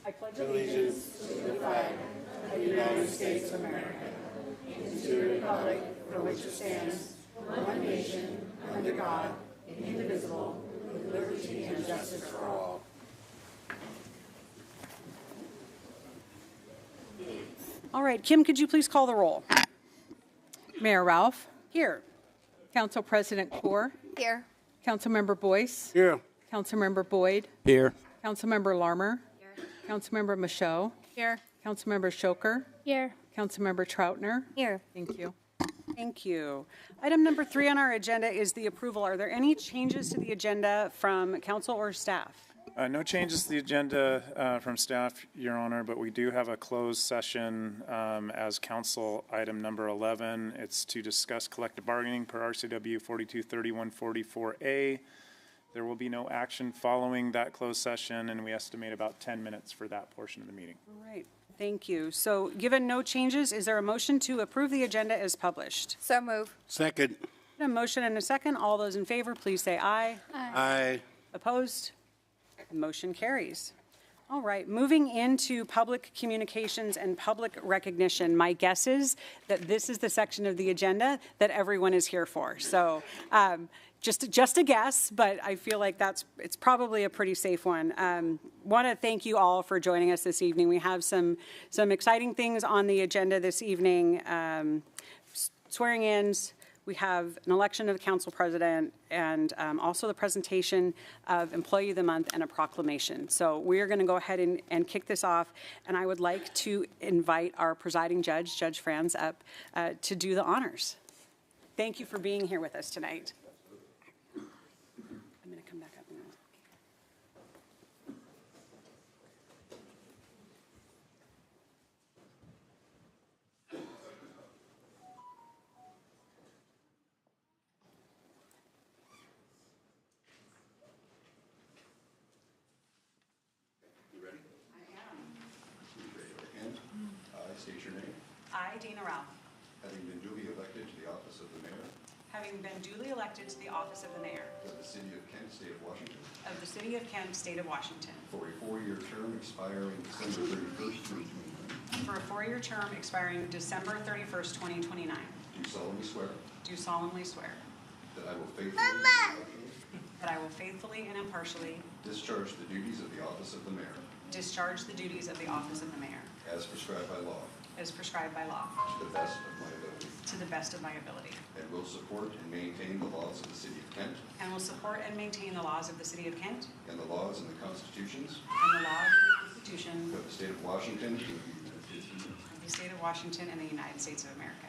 I pledge allegiance to the flag of the United States of America and to the republic for which it stands, one nation, under God, indivisible, with liberty and justice for all. All right, Kim, could you please call the roll? Mayor Ralph. Here. Council President Kaur. Here. Councilmember Boyce. Here. Councilmember Boyd. Here. Councilmember Larmer. Here. Councilmember Michaud. Here. Councilmember Shoker. Here. Councilmember Troutner. Here. Thank you. Thank you. Item number 3 on our agenda is the approval. Are there any changes to the agenda from council or staff? No changes to the agenda from staff, Your Honor, but we do have a closed session as council item number 11. It's to discuss collective bargaining per RCW 423144A. There will be no action following that closed session, and we estimate about 10 minutes for that portion of the meeting. All right. Thank you. So given no changes, is there a motion to approve the agenda as published? So move. Second. A motion and a second. All those in favor, please say aye. Aye. Opposed? The motion carries. All right, moving into public communications and public recognition. My guess is that this is the section of the agenda that everyone is here for. So just a guess, but I feel like it's probably a pretty safe one. Want to thank you all for joining us this evening. We have some exciting things on the agenda this evening. Swearing-ins. We have an election of the council president and also the presentation of Employee of the Month and a proclamation. So we are going to go ahead and kick this off. And I would like to invite our presiding judge, Judge Franz, up to do the honors. Thank you for being here with us tonight. I'm going to come back up now. State your name. I, Dana Ralph, Having been duly elected to the office of the mayor having been duly elected to the office of the mayor of the city of Kent, state of Washington, of the city of Kent, state of Washington, for a 4-year term expiring December 31st, 2029, for a 4-year term expiring December 31st, 2029, do solemnly swear do solemnly swear that I will faithfully and impartially that I will faithfully and impartially discharge the duties of the office of the mayor discharge the duties of the office of the mayor as prescribed by law as prescribed by law to the best of my ability, to the best of my ability, and will support and maintain the laws of the city of Kent and will support and maintain the laws of the city of Kent and the laws and the constitutions and the laws and the Constitution of the state of Washington and the United States of America. of the state of Washington and the United States of America.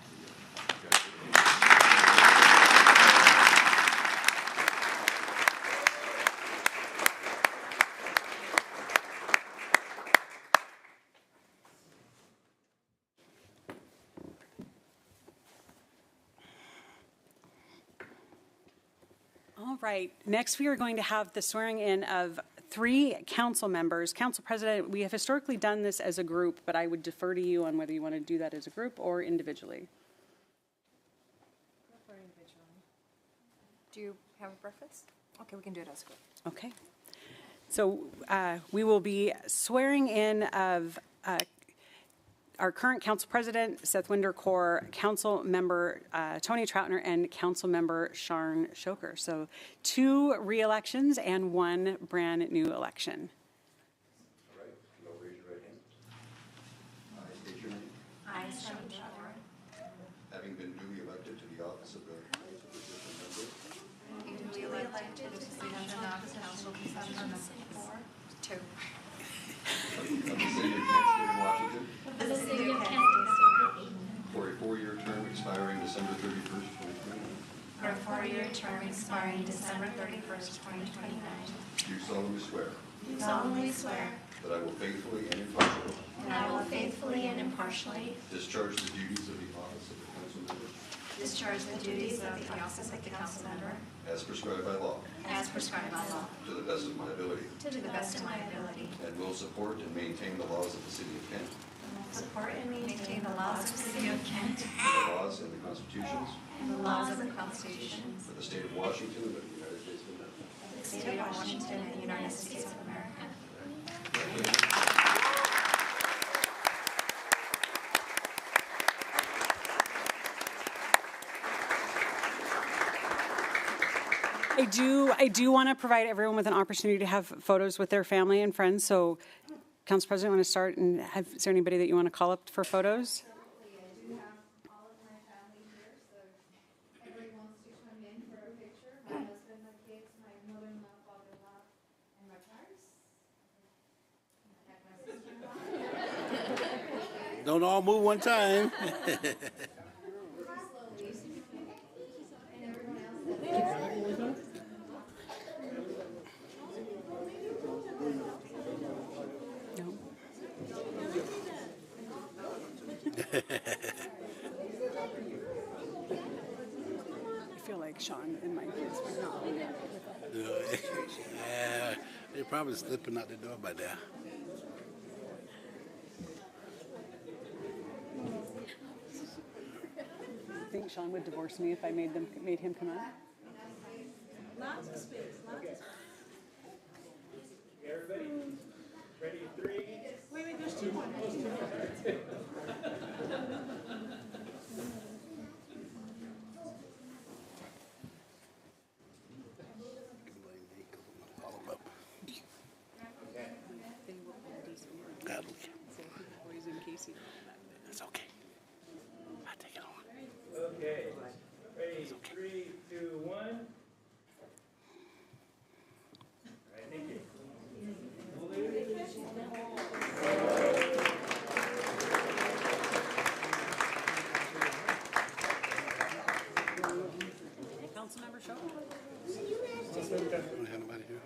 All right, next we are going to have the swearing in of 3 council members. Council President, we have historically done this as a group, but I would defer to you on whether you want to do that as a group or individually. Do you have a preference? Okay, we can do it as a group. Okay. So we will be swearing in of our current council president, Sethwinder Kaur, council member Tony Troutner, and council member Sharn Shoker. So 2 re-elections and 1 brand new election. All right, if you'll raise your right hand. I state your name. I, Sharn Shoker, Having been duly elected to the office of the council position member duly elected to the position of council member 2 of the city of Kent, state of Washington, of the city of Kent, for a 4-year term expiring December 31st, 2029, for a 4-year term expiring December 31st, 2029. do solemnly swear Do solemnly swear that I will faithfully and impartially that I will faithfully and impartially discharge the duties of the office of the council member discharge the duties of the office of the council member as prescribed by law as prescribed by law to the best of my ability, to the best of my ability, and will support and maintain the laws of the city of Kent, support and maintain the laws of the city of Kent the laws and the constitutions and the laws of the Constitution of the state of Washington and of the United States of America. of the state of Washington and the United States of America. Congratulations. I do want to provide everyone with an opportunity to have photos with their family and friends. So, Council President, want to start and is there anybody that you want to call up for photos? I do have all of my family here, so if everybody wants to come in for a picture. My husband, my kids, my mother-in-law, father-in-law, and my parents. And my sister-in-law. Don't all move one time. I feel like Sean and my kids were not. Yeah, they're probably slipping out the door by now. I think Sean would divorce me if I made him come out. Everybody, ready, 3. Wait, there's two more. It's okay. I take it on. Okay, ready, 3, 2, 1. All right, thank you. Councilmember Shaw? Don't have nobody here.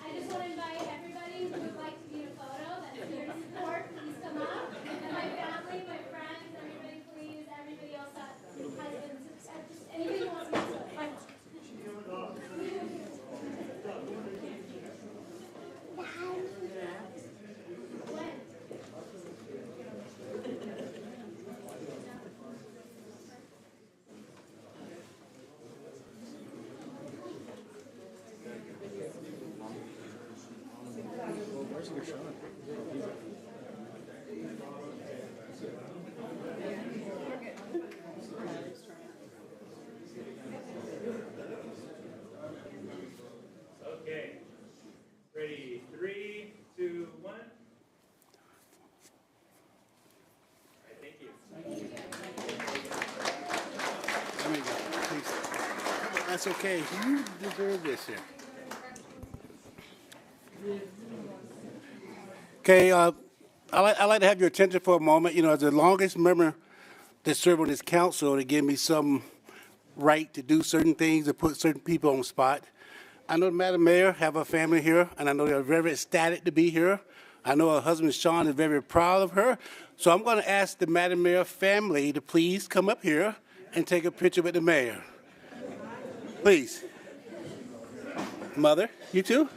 I just want to invite everybody who would like to get a photo that's here to support, please come up. And my family, my friends, everybody please, everybody else that has been, just anybody who wants to get a photo. Okay, ready, 3, 2, 1. All right, thank you. Let me go, please. That's okay. You deserve this here. Okay, I'd like to have your attention for a moment. You know, as the longest member that served on this council, to give me some right to do certain things, to put certain people on the spot. I know the Madam Mayor have a family here, and I know they're very ecstatic to be here. I know her husband, Sean, is very proud of her. So I'm going to ask the Madam Mayor family to please come up here and take a picture with the mayor. Please. Mother, you too?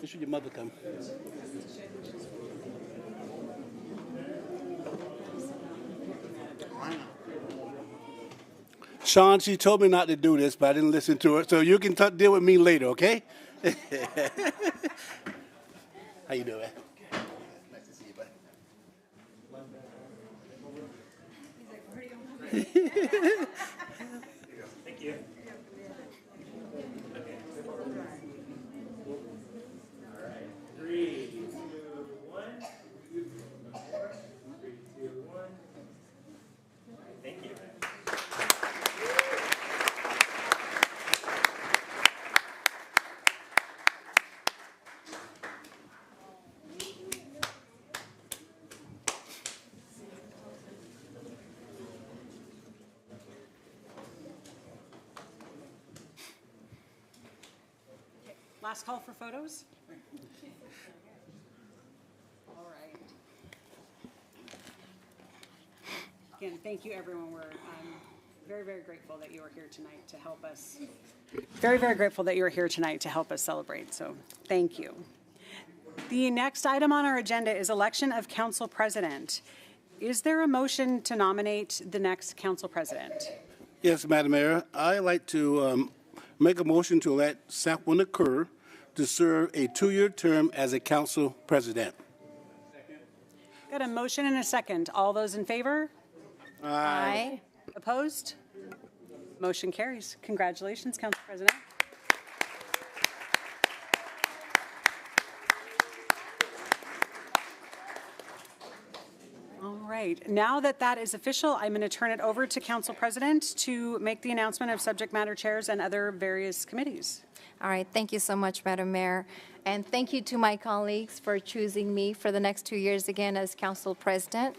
Make sure your mother come. Sean, she told me not to do this, but I didn't listen to her. So you can deal with me later, okay? How you doing? Nice to see you, buddy. Thank you. All right, 3, 2, 1. 3, 2, 1. Thank you. Last call for photos? All right. Again, thank you, everyone. We're very, very grateful that you are here tonight to help us. Very, very grateful that you are here tonight to help us celebrate, so thank you. The next item on our agenda is election of council president. Is there a motion to nominate the next council president? Yes, Madam Mayor. I'd like to make a motion to elect Saquon Kerr to serve a 2-year term as a council president. Got a motion and a second. All those in favor? Aye. Opposed? Motion carries. Congratulations, Council President. All right. Now that that is official, I'm going to turn it over to Council President to make the announcement of subject matter chairs and other various committees. All right, thank you so much, Madam Mayor. And thank you to my colleagues for choosing me for the next 2 years again as Council President.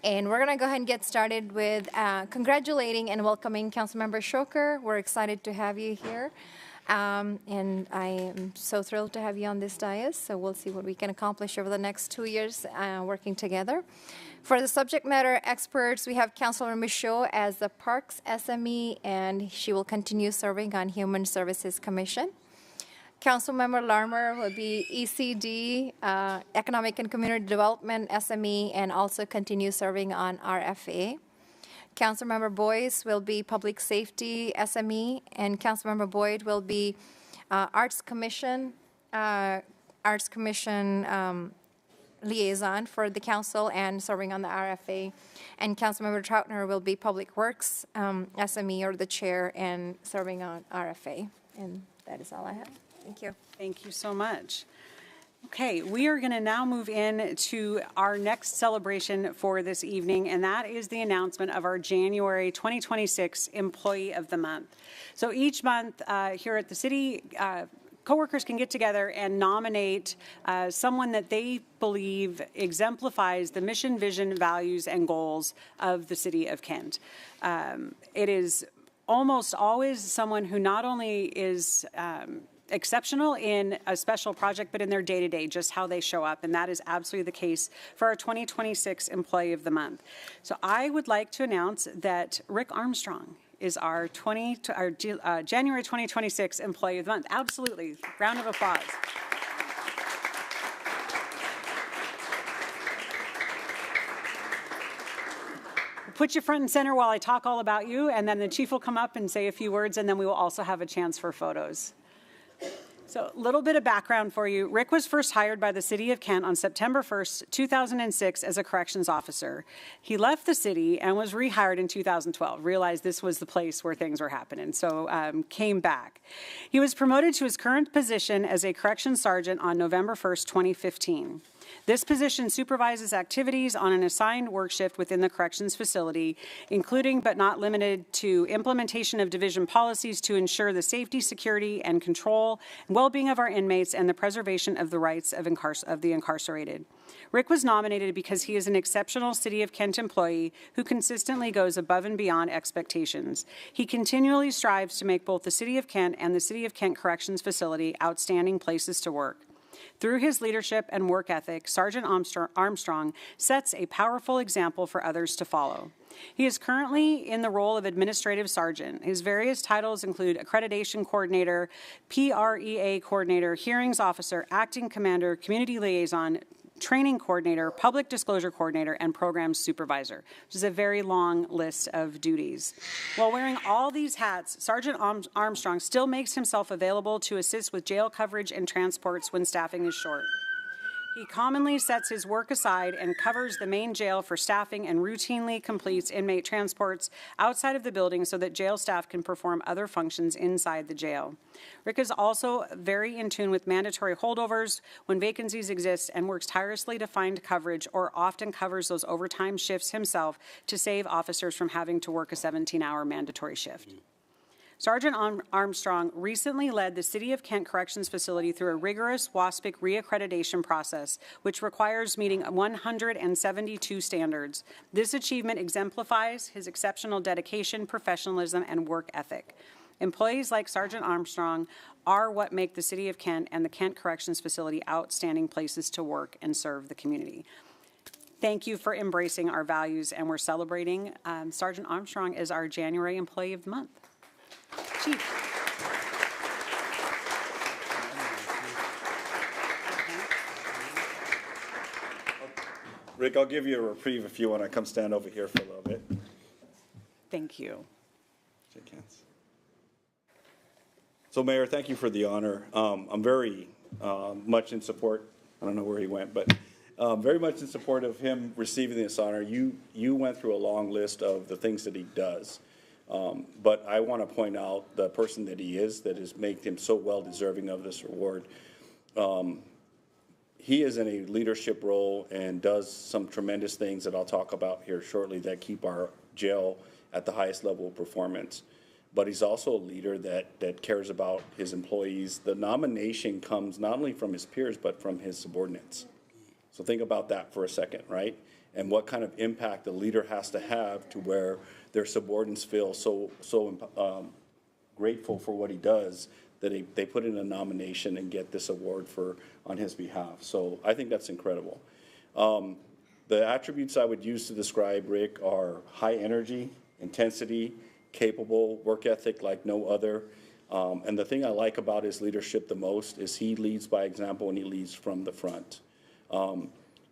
And we're going to go ahead and get started with congratulating and welcoming Councilmember Shoker. We're excited to have you here. And I am so thrilled to have you on this dais. So we'll see what we can accomplish over the next 2 years working together. For the subject matter experts, we have Councilor Michaud as the Parks SME, and she will continue serving on Human Services Commission. Councilmember Larmer will be ECD, Economic and Community Development SME, and also continue serving on RFA. Councilmember Boyce will be Public Safety SME, and Councilmember Boyd will be Arts Commission liaison for the council and serving on the RFA. And Councilmember Troutner will be Public Works SME or the chair and serving on RFA. And that is all I have. Thank you. Thank you so much. Okay, we are going to now move in to our next celebration for this evening, and that is the announcement of our January 2026 Employee of the Month. So each month here at the city, coworkers can get together and nominate someone that they believe exemplifies the mission, vision, values, and goals of the city of Kent. It is almost always someone who not only is exceptional in a special project, but in their day-to-day, just how they show up. And that is absolutely the case for our 2026 Employee of the Month. So I would like to announce that Rick Armstrong is our January 2026 Employee of the Month. Absolutely. Round of applause. Put you front and center while I talk all about you, and then the chief will come up and say a few words, and then we will also have a chance for photos. So a little bit of background for you. Rick was first hired by the City of Kent on September 1st, 2006 as a corrections officer. He left the city and was rehired in 2012, realized this was the place where things were happening, so came back. He was promoted to his current position as a corrections sergeant on November 1st, 2015. This position supervises activities on an assigned work shift within the corrections facility, including but not limited to implementation of division policies to ensure the safety, security, and control and well-being of our inmates and the preservation of the rights of the incarcerated. Rick was nominated because he is an exceptional City of Kent employee who consistently goes above and beyond expectations. He continually strives to make both the City of Kent and the City of Kent Corrections Facility outstanding places to work. Through his leadership and work ethic, Sergeant Armstrong sets a powerful example for others to follow. He is currently in the role of Administrative Sergeant. His various titles include Accreditation Coordinator, PREA Coordinator, Hearings Officer, Acting Commander, Community Liaison, Training Coordinator, Public Disclosure Coordinator, and Programs Supervisor, which is a very long list of duties. While wearing all these hats, Sergeant Armstrong still makes himself available to assist with jail coverage and transports when staffing is short. He commonly sets his work aside and covers the main jail for staffing and routinely completes inmate transports outside of the building so that jail staff can perform other functions inside the jail. Rick is also very in tune with mandatory holdovers when vacancies exist and works tirelessly to find coverage, or often covers those overtime shifts himself to save officers from having to work a 17-hour mandatory shift. Sergeant Armstrong recently led the City of Kent Corrections Facility through a rigorous WASPIC reaccreditation process, which requires meeting 172 standards. This achievement exemplifies his exceptional dedication, professionalism, and work ethic. Employees like Sergeant Armstrong are what make the City of Kent and the Kent Corrections Facility outstanding places to work and serve the community. Thank you for embracing our values, and we're celebrating Sergeant Armstrong as our January Employee of the Month. Chief. Rick, I'll give you a reprieve if you want to come stand over here for a little bit. Thank you. Shake hands. So, Mayor, thank you for the honor. I'm very much in support. I don't know where he went, but very much in support of him receiving this honor. You went through a long list of the things that he does. But I want to point out the person that he is that has made him so well deserving of this award. He is in a leadership role and does some tremendous things that I'll talk about here shortly that keep our jail at the highest level of performance. But he's also a leader that cares about his employees. The nomination comes not only from his peers, but from his subordinates. So think about that for a second, right? And what kind of impact a leader has to have to where their subordinates feel so grateful for what he does that they put in a nomination and get this award on his behalf. So I think that's incredible. The attributes I would use to describe Rick are high energy, intensity, capable, work ethic like no other. And the thing I like about his leadership the most is he leads by example and he leads from the front.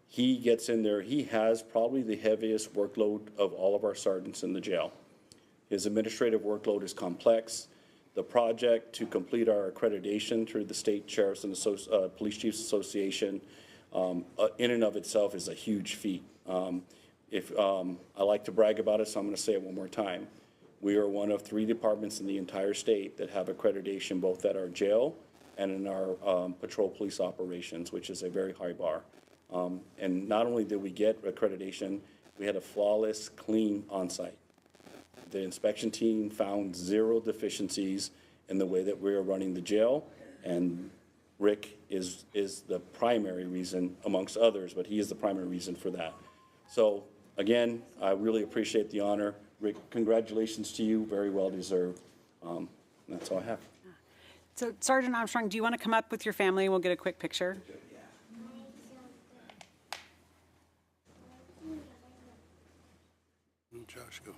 He gets in there. He has probably the heaviest workload of all of our sergeants in the jail. His administrative workload is complex. The project to complete our accreditation through the State Sheriffs and Police Chiefs Association in and of itself is a huge feat. I like to brag about it, so I'm going to say it one more time. We are one of 3 departments in the entire state that have accreditation both at our jail and in our patrol police operations, which is a very high bar. And not only did we get accreditation, we had a flawless, clean on-site. The inspection team found 0 deficiencies in the way that we are running the jail, and Rick is the primary reason, amongst others, but he is the primary reason for that. So, again, I really appreciate the honor. Rick, congratulations to you, very well deserved. That's all I have. So Sergeant Armstrong, do you want to come up with your family and we'll get a quick picture? Josh, go.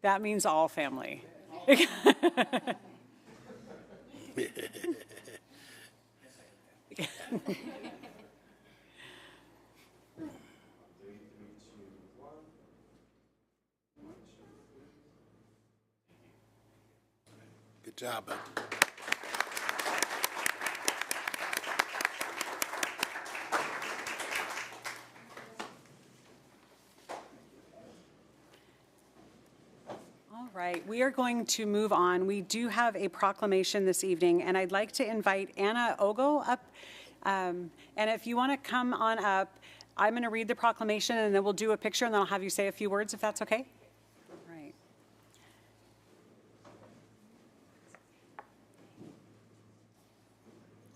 That means all family. Good job, bud. All right, we are going to move on. We do have a proclamation this evening, and I'd like to invite Anna Ogo up. And if you want to come on up, I'm going to read the proclamation, and then we'll do a picture, and then I'll have you say a few words, if that's okay. All right.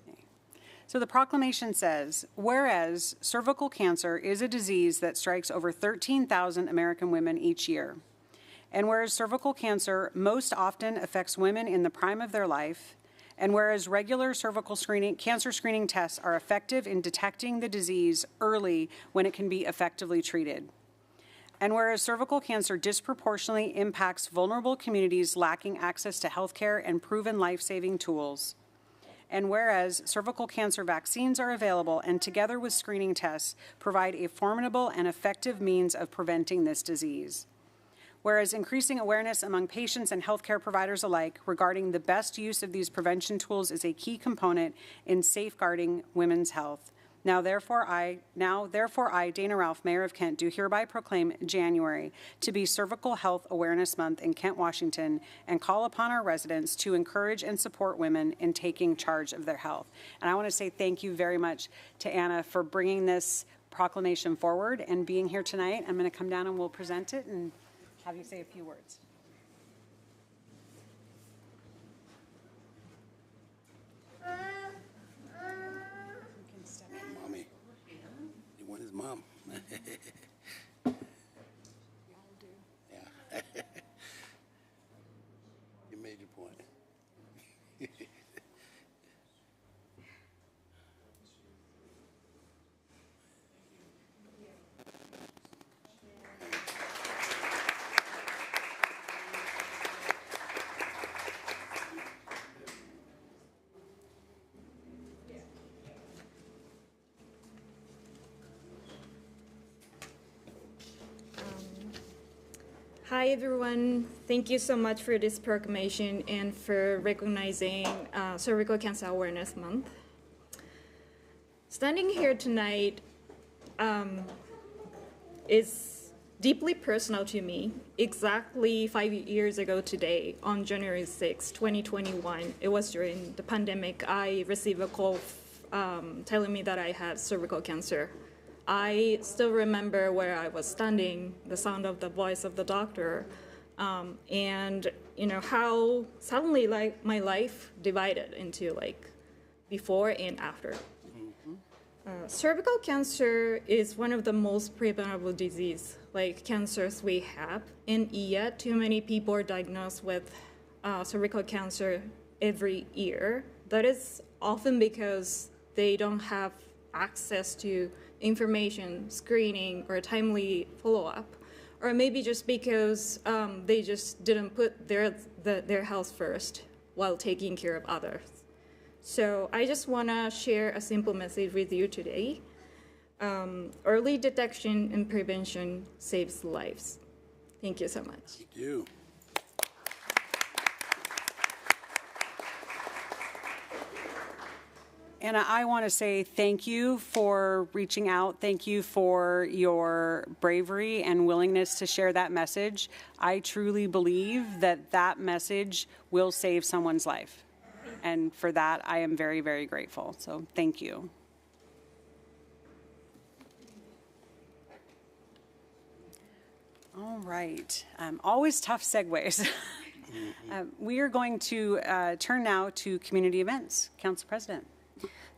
Okay. So the proclamation says, whereas cervical cancer is a disease that strikes over 13,000 American women each year, and whereas cervical cancer most often affects women in the prime of their life, and whereas regular cervical cancer screening tests are effective in detecting the disease early when it can be effectively treated, and whereas cervical cancer disproportionately impacts vulnerable communities lacking access to health care and proven life-saving tools, and whereas cervical cancer vaccines are available and together with screening tests provide a formidable and effective means of preventing this disease. Whereas increasing awareness among patients and healthcare providers alike regarding the best use of these prevention tools is a key component in safeguarding women's health. Now, therefore, I, Dana Ralph, Mayor of Kent, do hereby proclaim January to be Cervical Health Awareness Month in Kent, Washington, and call upon our residents to encourage and support women in taking charge of their health. And I want to say thank you very much to Anna for bringing this proclamation forward and being here tonight. I'm going to come down and we'll present it and have you say a few words. Mommy, you want his mom? Yeah. You made your point. Hi, everyone. Thank you so much for this proclamation and for recognizing Cervical Cancer Awareness Month. Standing here tonight is deeply personal to me. Exactly 5 years ago today, on January 6, 2021, it was during the pandemic, I received a call telling me that I had cervical cancer. I still remember where I was standing, the sound of the voice of the doctor, and how suddenly my life divided into before and after. Cervical cancer is one of the most preventable disease cancers we have, and yet too many people are diagnosed with cervical cancer every year. That is often because they don't have access to information, screening, or timely follow-up, or maybe just because they just didn't put their health first while taking care of others. So I just want to share a simple message with you today. Early detection and prevention saves lives. Thank you so much. Thank you. Anna, I want to say thank you for reaching out. Thank you for your bravery and willingness to share that message. I truly believe that that message will save someone's life. And for that, I am very, very grateful. So thank you. All right. Always tough segues. We are going to turn now to community events. Council President.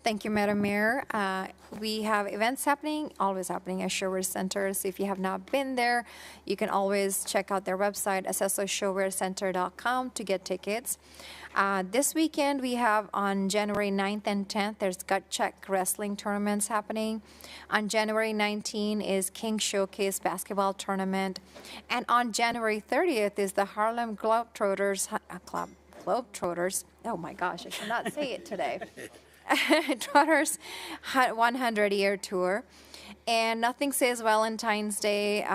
Thank you, Madam Mayor. We have events happening, always happening at Showwear Center. So if you have not been there, you can always check out their website, accessoshowwearcenter.com, to get tickets. This weekend, we have on January 9th and 10th, there's Gut Check Wrestling tournaments happening. On January 19th is King Showcase Basketball Tournament. And on January 30th is the Harlem Globetrotters, oh my gosh, I cannot say it today. Trotters 100-year tour. And nothing says Valentine's Day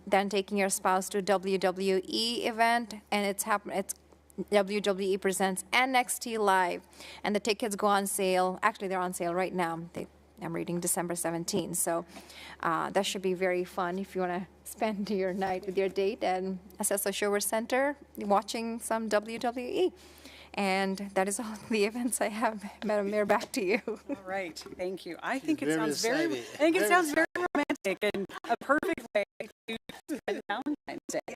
than taking your spouse to WWE event, and it's WWE presents NXT Live, and the tickets go on sale. Actually, they're on sale right now. I'm reading December 17th, so that should be very fun if you want to spend your night with your date and Accesso Showwear Center watching some WWE. And that is all the events I have. Madam Mayor, back to you. All right, thank you. I think it sounds exciting. very romantic and a perfect way to spend Valentine's Day.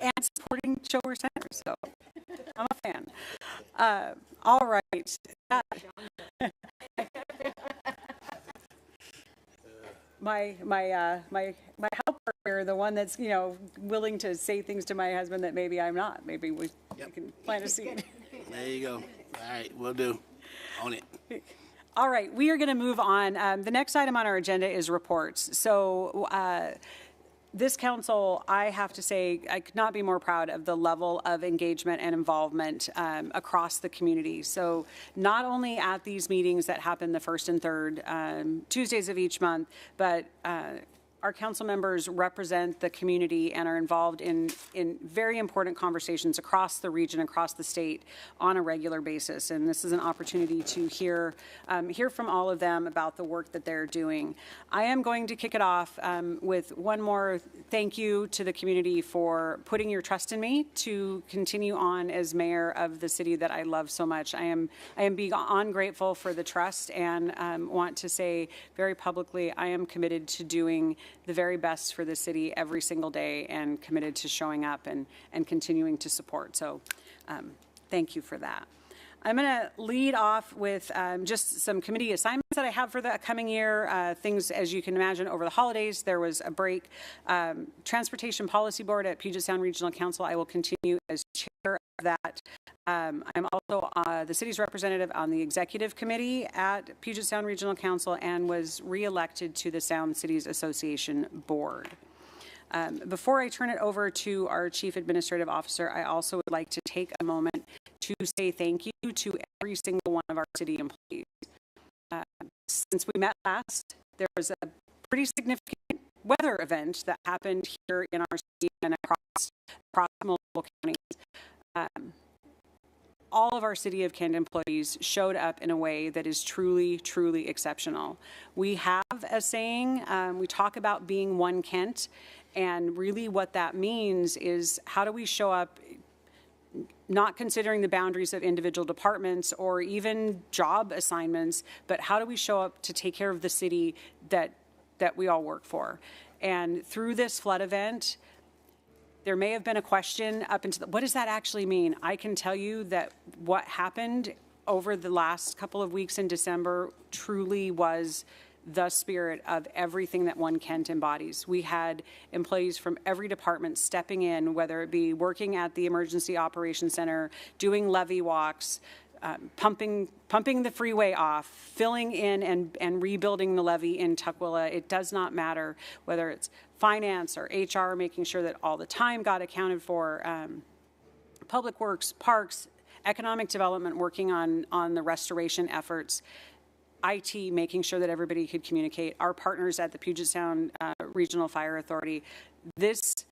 and supporting Showwear Center, so I'm a fan. All right. My helper here, the one that's willing to say things to my husband that maybe I'm not. Maybe we can plant a seed. There you go. All right, we'll do. Own it. All right, we are going to move on. The next item on our agenda is reports. So this council, I have to say, I could not be more proud of the level of engagement and involvement across the community. So not only at these meetings that happen the first and third Tuesdays of each month, but our council members represent the community and are involved in very important conversations across the region, across the state on a regular basis. And this is an opportunity to hear from all of them about the work that they're doing. I am going to kick it off with one more thank you to the community for putting your trust in me to continue on as mayor of the city that I love so much. I am beyond grateful for the trust and want to say very publicly, I am committed to doing the very best for the city every single day and committed to showing up and continuing to support. So thank you for that. I'm going to lead off with just some committee assignments that I have for the coming year. Things, as you can imagine, over the holidays, there was a break. Transportation Policy Board at Puget Sound Regional Council, I will continue as chair of that. I'm also the city's representative on the executive committee at Puget Sound Regional Council and was reelected to the Sound Cities Association board. Before I turn it over to our Chief Administrative Officer, I also would like to take a moment to say thank you to every single one of our city employees. Since we met last, there was a pretty significant weather event that happened here in our city and across multiple counties. All of our City of Kent employees showed up in a way that is truly, truly exceptional. We have a saying, we talk about being one Kent, and really what that means is how do we show up not considering the boundaries of individual departments or even job assignments, but how do we show up to take care of the city that we all work for? And through this flood event, there may have been a question up into what does that actually mean? I can tell you that what happened over the last couple of weeks in December truly was the spirit of everything that One Kent embodies. We had employees from every department stepping in, whether it be working at the Emergency Operations Center, doing levee walks, pumping the freeway off, filling in and rebuilding the levee in Tukwila. It does not matter whether it's finance or HR, making sure that all the time got accounted for, public works, parks, economic development, working on the restoration efforts, IT, making sure that everybody could communicate, our partners at the Puget Sound Regional Fire Authority. This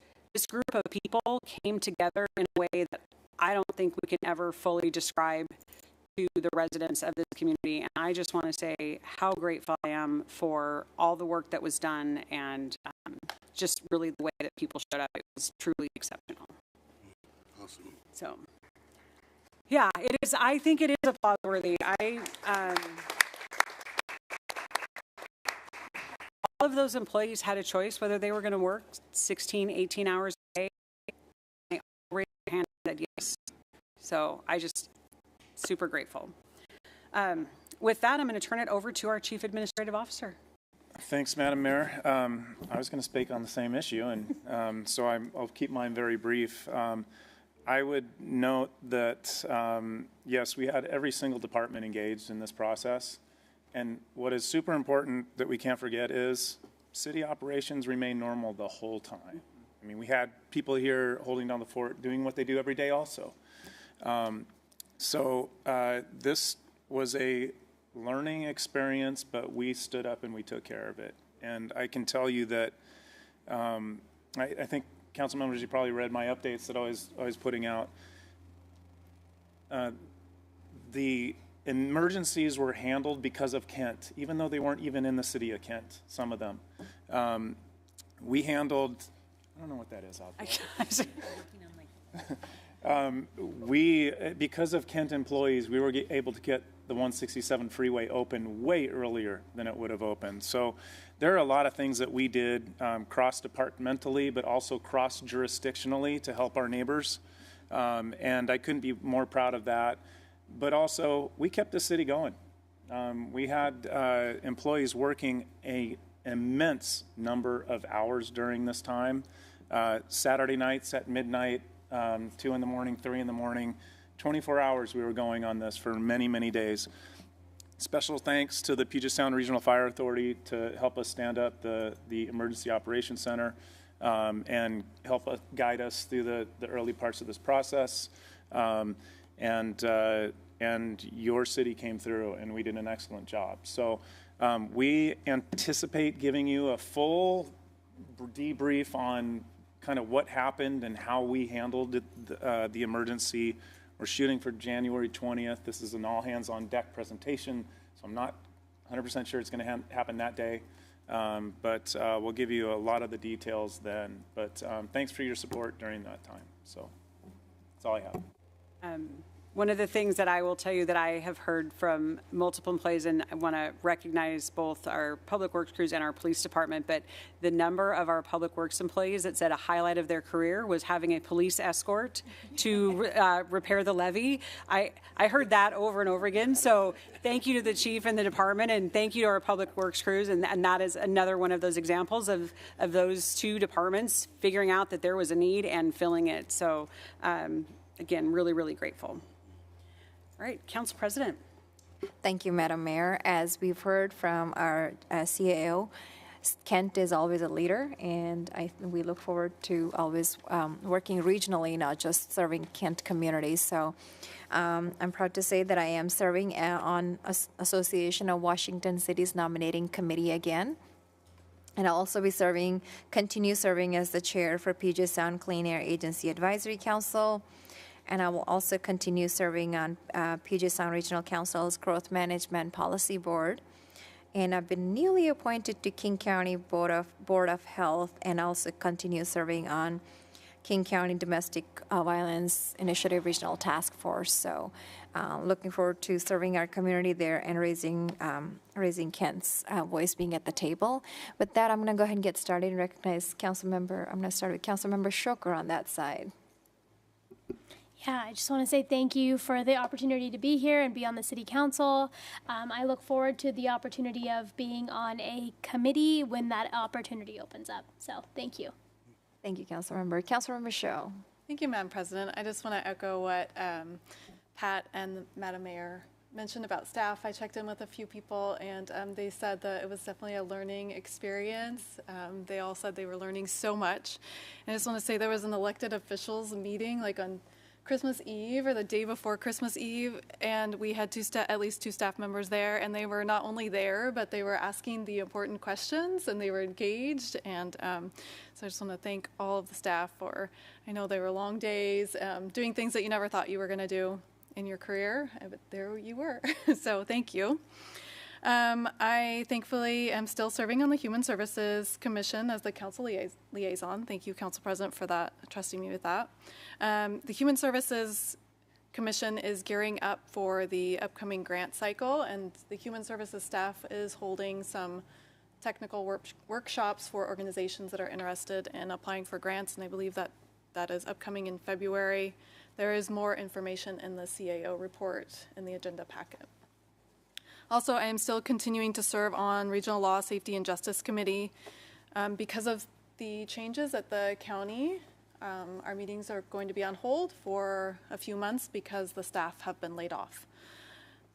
group of people came together in a way that I don't think we can ever fully describe to the residents of this community. And I just want to say how grateful I am for all the work that was done and just really the way that people showed up. It was truly exceptional. Awesome. So, yeah, it is. I think it is applaud-worthy. All of those employees had a choice whether they were going to work 16, 18 hours a day. They all raised their hand and said yes. So I just super grateful. With that, I'm going to turn it over to our Chief Administrative Officer. Thanks, Madam Mayor. I was going to speak on the same issue, and so I'll keep mine very brief. I would note that, yes, we had every single department engaged in this process. And what is super important that we can't forget is city operations remain normal the whole time. I mean, we had people here holding down the fort doing what they do every day also. This was a learning experience, but we stood up and we took care of it. And I can tell you that I think, council members, you probably read my updates that I was putting out. The emergencies were handled because of Kent, even though they weren't even in the city of Kent, some of them. We handled, I don't know what that is out there. Because of Kent employees, we were able to get the 167 freeway open way earlier than it would have opened. So there are a lot of things that we did cross-departmentally, but also cross-jurisdictionally to help our neighbors. And I couldn't be more proud of that. But also, we kept the city going. We had employees working an immense number of hours during this time. Saturday nights at midnight, 2 in the morning, 3 in the morning, 24 hours we were going on this for many, many days. Special thanks to the Puget Sound Regional Fire Authority to help us stand up the Emergency Operations Center and help guide us through the early parts of this process. And your city came through, and we did an excellent job. So we anticipate giving you a full debrief on kind of what happened and how we handled the emergency. We're shooting for January 20th. This is an all-hands-on-deck presentation, so I'm not 100% sure it's going to happen that day. But we'll give you a lot of the details then. But thanks for your support during that time. So that's all I have. One of the things that I will tell you that I have heard from multiple employees, and I want to recognize both our public works crews and our police department, but the number of our public works employees that said a highlight of their career was having a police escort to repair the levee. I heard that over and over again. So thank you to the chief and the department, and thank you to our public works crews. And that is another one of those examples of those two departments figuring out that there was a need and filling it. So again, really, really grateful. All right, Council President. Thank you, Madam Mayor. As we've heard from our CAO, Kent is always a leader, and we look forward to always working regionally, not just serving Kent communities. So I'm proud to say that I am serving on Association of Washington Cities Nominating Committee again. And I'll also be continue serving as the chair for Puget Sound Clean Air Agency Advisory Council. And I will also continue serving on Puget Sound Regional Council's Growth Management Policy Board. And I've been newly appointed to King County Board of Health, and also continue serving on King County Domestic Violence Initiative Regional Task Force. So looking forward to serving our community there and raising Kent's voice, being at the table. With that, I'm going to go ahead and get started and recognize I'm going to start with Councilmember Shoker on that side. Yeah, I just want to say thank you for the opportunity to be here and be on the city council. I look forward to the opportunity of being on a committee when that opportunity opens up. So thank you. Thank you, Councilmember. Councilmember Show. Thank you, Madam President. I just want to echo what Pat and Madam Mayor mentioned about staff. I checked in with a few people, and they said that it was definitely a learning experience. They all said they were learning so much. And I just want to say there was an elected officials meeting like on Christmas Eve or the day before Christmas Eve, and we had at least two staff members there, and they were not only there, but they were asking the important questions, and they were engaged. And so I just want to thank all of the staff for, I know they were long days, doing things that you never thought you were going to do in your career, but there you were. So thank you. I thankfully am still serving on the Human Services Commission as the council liaison. Thank you, Council President, for that, trusting me with that. The Human Services Commission is gearing up for the upcoming grant cycle, and the Human Services staff is holding some technical workshops for organizations that are interested in applying for grants, and I believe that that is upcoming in February. There is more information in the CAO report in the agenda packet. Also, I am still continuing to serve on Regional Law, Safety, and Justice Committee. Because of the changes at the county, our meetings are going to be on hold for a few months because the staff have been laid off.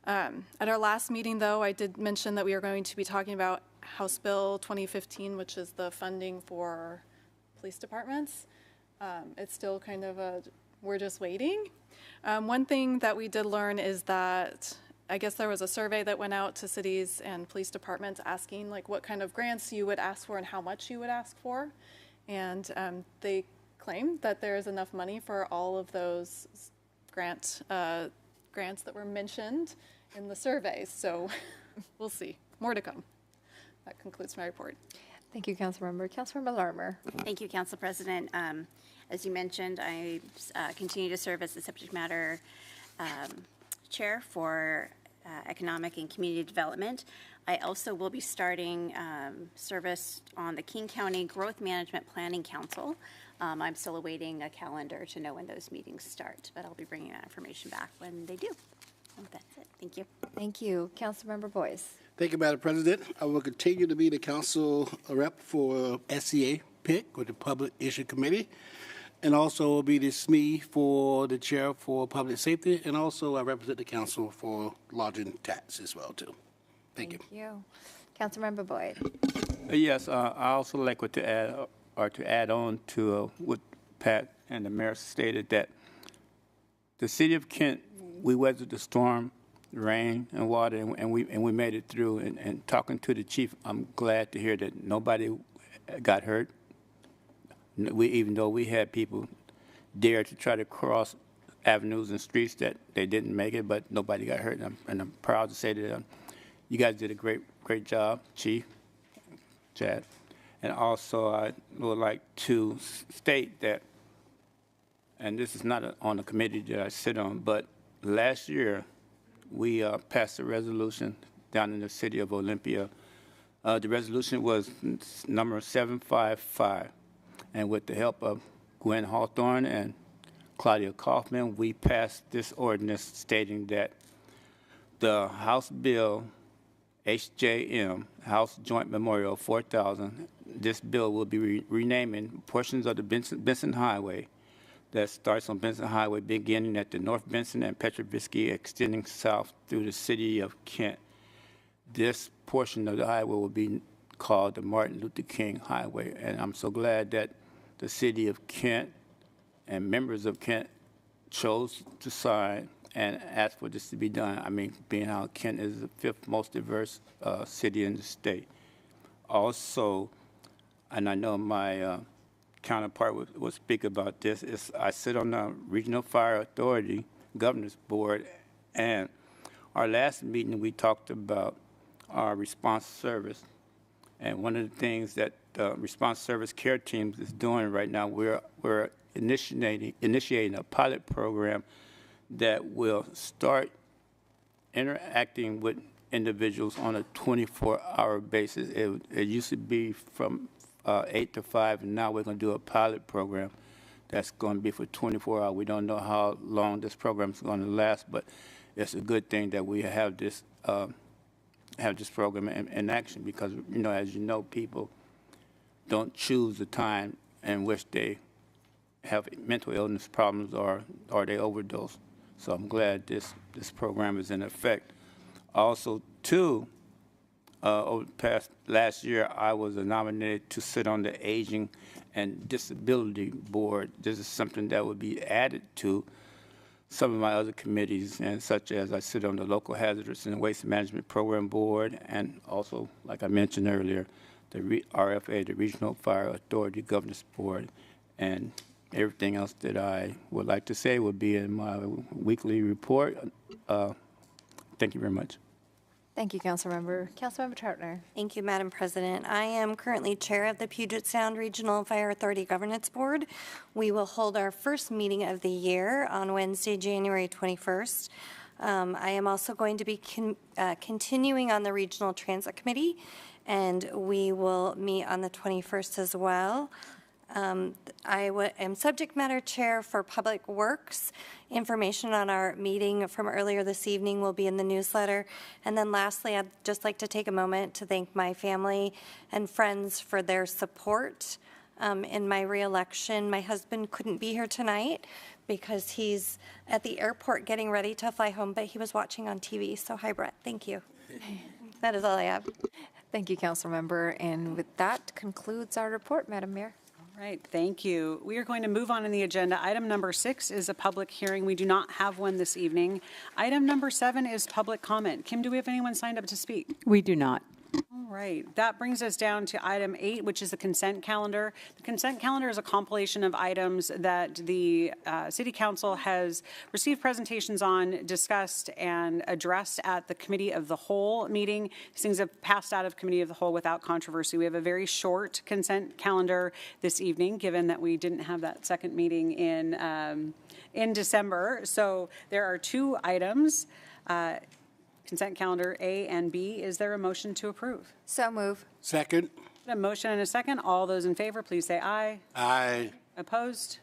At our last meeting, though, I did mention that we are going to be talking about House Bill 2015, which is the funding for police departments. It's still kind of we're just waiting. One thing that we did learn is that I guess there was a survey that went out to cities and police departments asking like what kind of grants you would ask for and how much you would ask for. And they claimed that there is enough money for all of those grants that were mentioned in the survey. So we'll see. More to come. That concludes my report. Thank you, Councilmember. Councilmember Larmer. Thank you, Council President. As you mentioned, I continue to serve as the subject matter chair for economic and community development. I also will be starting service on the King County Growth Management Planning Council. I'm still awaiting a calendar to know when those meetings start, but I'll be bringing that information back when they do. And that's it. Thank you. Thank you. Councilmember Boyce. Thank you, Madam President. I will continue to be the council rep for SCA PIC, with the Public Issue Committee, and also will be the SME for the chair for public safety, and also I represent the council for lodging tax as well, too. Thank you. Thank you. Councilmember Boyd. Yes, I also like to add on to what Pat and the mayor stated, that the city of Kent, we weathered the storm, rain and water, and we made it through. And talking to the chief, I'm glad to hear that nobody got hurt. Even though we had people dare to try to cross avenues and streets that they didn't make it, but nobody got hurt. And I'm proud to say that you guys did a great job, Chief, Chad. And also, I would like to state that, and this is not on the committee that I sit on, but last year we passed a resolution down in the city of Olympia. The resolution was number 755. And with the help of Gwen Hawthorne and Claudia Kaufman, we passed this ordinance stating that the House Bill HJM, House Joint Memorial 4000, this bill will be renaming portions of the Benson Highway that starts on Benson Highway beginning at the North Benson and Petrovisky, extending south through the city of Kent. This portion of the highway will be called the Martin Luther King Highway, and I'm so glad that the city of Kent and members of Kent chose to sign and ask for this to be done. I mean, being how Kent is the 5th most diverse city in the state. Also, and I know my counterpart will speak about this, is I sit on the Regional Fire Authority Governance Board, and our last meeting, we talked about our response service. And one of the things that the response service care teams is doing right now, we're initiating a pilot program that will start interacting with individuals on a 24-hour basis. It used to be from 8 to 5, and now we're going to do a pilot program that's going to be for 24 hours. We don't know how long this program is going to last, but it's a good thing that we have this program in action because, as you know, people don't choose the time in which they have mental illness problems or they overdose. So I'm glad this program is in effect. Also, too, over the past last year, I was nominated to sit on the Aging and Disability Board. This is something that would be added to some of my other committees, and such as I sit on the Local Hazardous and Waste Management Program Board, and also, like I mentioned earlier, the RFA, the Regional Fire Authority Governance Board, and everything else that I would like to say would be in my weekly report. Thank you very much. Thank you, Councilmember. Councilmember Troutner. Thank you, Madam President. I am currently chair of the Puget Sound Regional Fire Authority Governance Board. We will hold our first meeting of the year on Wednesday, January 21st. I am also going to be continuing on the Regional Transit Committee, and we will meet on the 21st as well. I am subject matter chair for Public Works. Information on our meeting from earlier this evening will be in the newsletter. And then lastly, I'd just like to take a moment to thank my family and friends for their support in my reelection. My husband couldn't be here tonight because he's at the airport getting ready to fly home, but he was watching on TV. So hi, Brett. Thank you. That is all I have. Thank you, Councilmember. And with that concludes our report, Madam Mayor. All right, thank you. We are going to move on in the agenda. Item number 6 is a public hearing. We do not have one this evening. Item number 7 is public comment. Kim, do we have anyone signed up to speak? We do not. All right, that brings us down to item 8, which is the consent calendar. The consent calendar is a compilation of items that the City Council has received presentations on, discussed, and addressed at the Committee of the Whole meeting. These things have passed out of Committee of the Whole without controversy. We have a very short consent calendar this evening, given that we didn't have that second meeting in December. So there are 2 items. Consent calendar A and B. Is there a motion to approve? So move. Second. A motion and a second. All those in favor, please say aye. Aye. Opposed?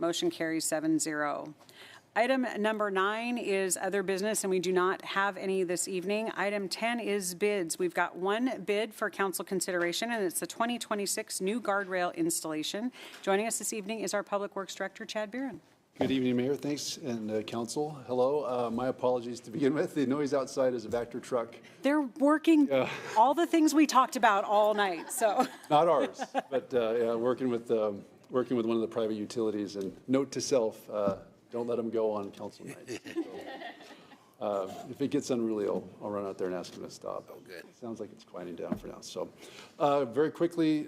Motion carries 7-0. Item number 9 is other business, and we do not have any this evening. Item 10 is bids. We've got one bid for council consideration, and it's the 2026 new guardrail installation. Joining us this evening is our Public Works Director, Chad Buren. Good evening, Mayor. Thanks, and council. Hello. My apologies to begin with. The noise outside is a Vector truck. They're working all the things we talked about all night. So not ours, but yeah, working with one of the private utilities. And note to self: don't let them go on council night. So, if it gets unruly, I'll run out there and ask them to stop. Oh, good. Sounds like it's quieting down for now. So, very quickly,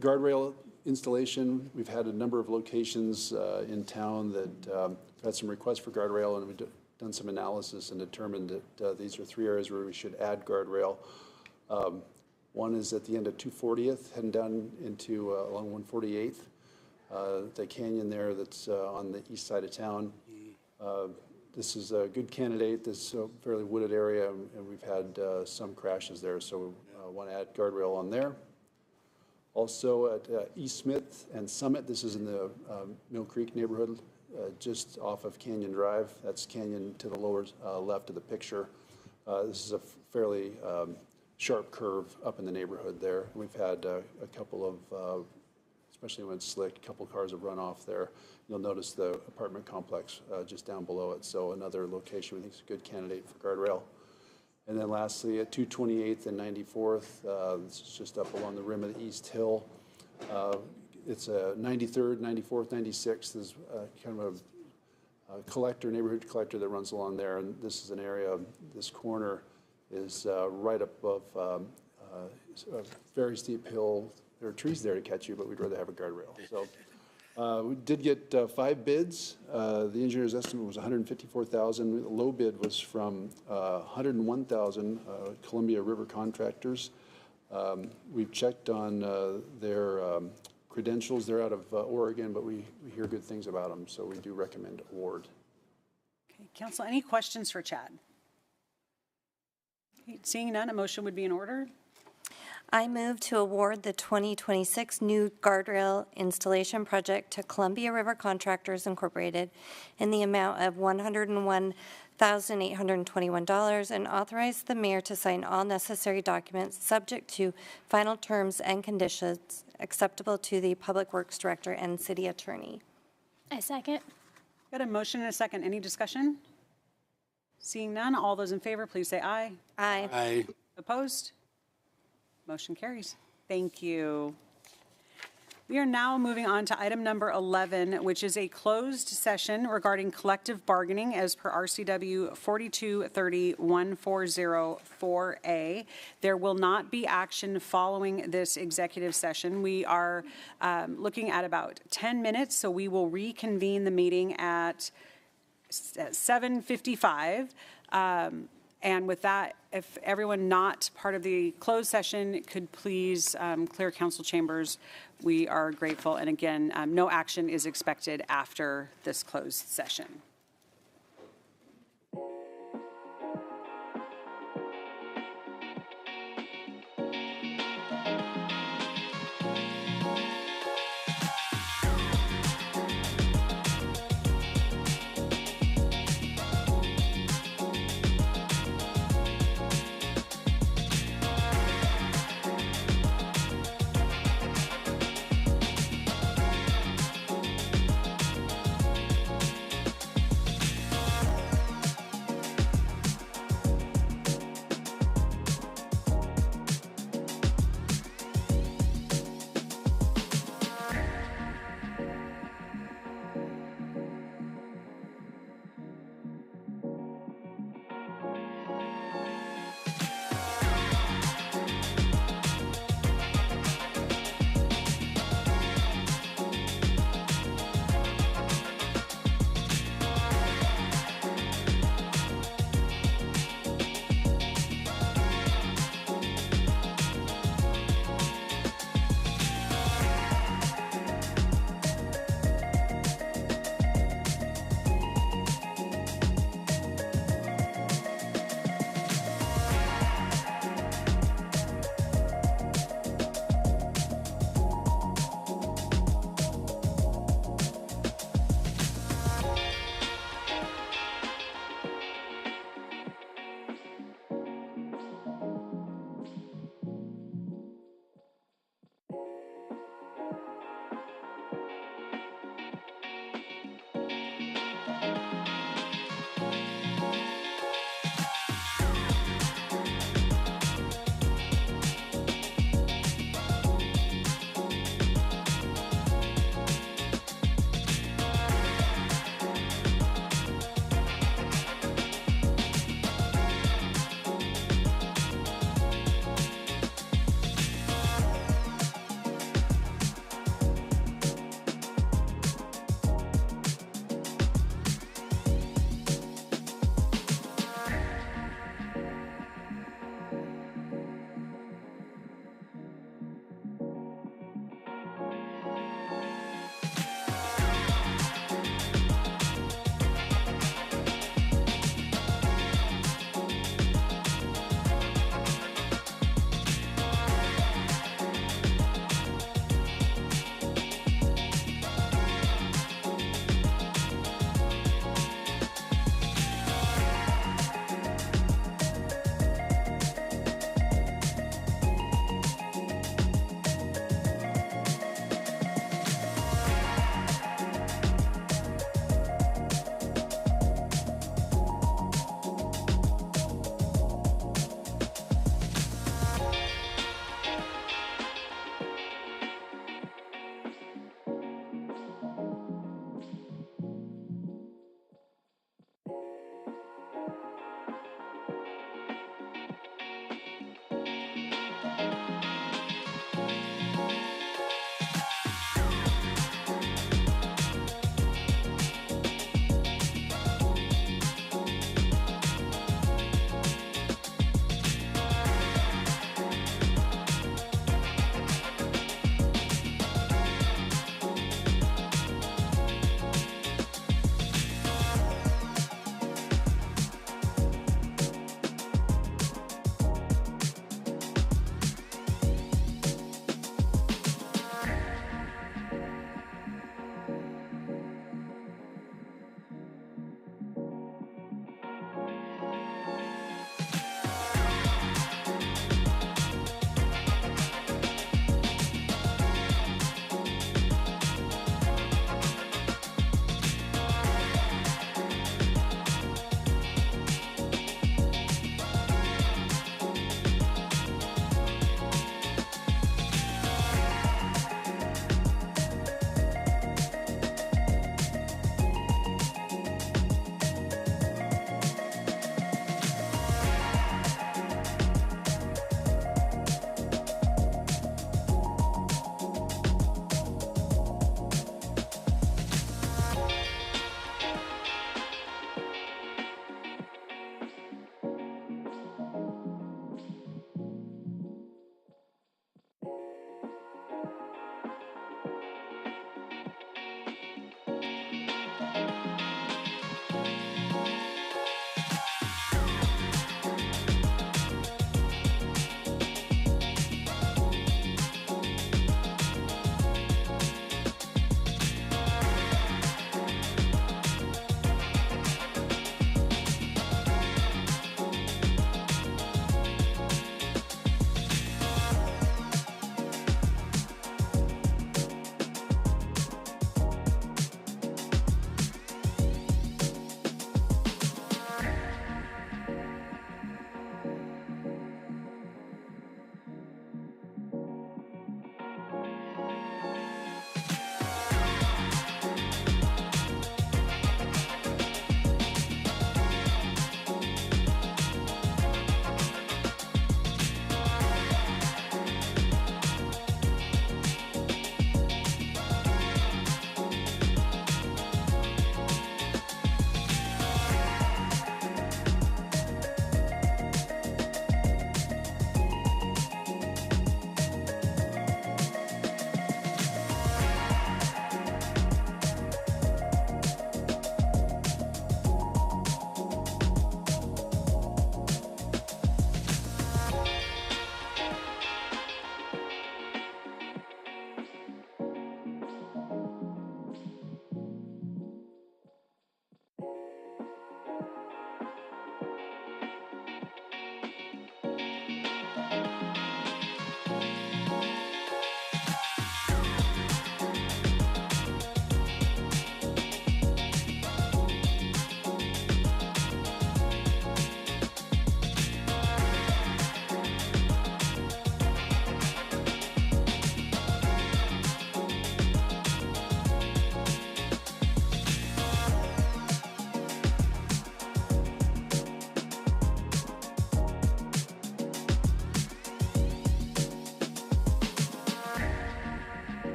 guardrail installation. We've had a number of locations in town that had some requests for guardrail, and we've done some analysis and determined that these are 3 areas where we should add guardrail. One is at the end of 240th, heading down into along 148th, the canyon there that's on the east side of town. This is a good candidate. This is a fairly wooded area, and we've had some crashes there, so want to add guardrail on there. Also at East Smith and Summit, this is in the Mill Creek neighborhood, just off of Canyon Drive. That's Canyon to the lower left of the picture. This is a fairly sharp curve up in the neighborhood there. We've had a couple of, especially when it's slick, a couple cars have run off there. You'll notice the apartment complex just down below it. So another location we think is a good candidate for guardrail. And then lastly, at 228th and 94th, this is just up along the rim of the East Hill. It's a 93rd, 94th, 96th is kind of a collector, neighborhood collector that runs along there. And this is an area, this corner is right above a very steep hill. there are trees there to catch you, but we'd rather have a guardrail. So we did get 5 bids. The engineer's estimate was $154,000. The low bid was from $101,000, Columbia River Contractors. We've checked on their credentials. They're out of Oregon, but we hear good things about them, so we do recommend award. Okay, Council, any questions for Chad? Okay, seeing none, a motion would be in order. I move to award the 2026 new guardrail installation project to Columbia River Contractors Incorporated in the amount of $101,821 and authorize the mayor to sign all necessary documents subject to final terms and conditions acceptable to the Public Works Director and City Attorney. I second. Got a motion and a second. Any discussion? Seeing none, all those in favor, please say aye. Aye. Aye. Opposed? Motion carries. Thank you. We are now moving on to item number 11, which is a closed session regarding collective bargaining as per RCW 4230-1404A. There will not be action following this executive session. We are looking at about 10 minutes, so we will reconvene the meeting at 7:55. And with that, if everyone not part of the closed session could please clear council chambers, we are grateful. And again, no action is expected after this closed session.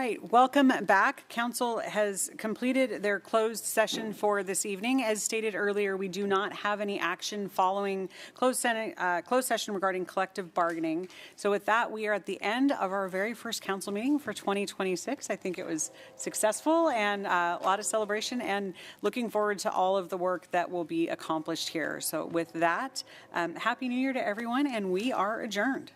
right, welcome back. Council has completed their closed session for this evening. As stated earlier, we do not have any action following closed session regarding collective bargaining. So with that, we are at the end of our very first council meeting for 2026. I think it was successful and a lot of celebration, and looking forward to all of the work that will be accomplished here. So with that, Happy New Year to everyone, and we are adjourned.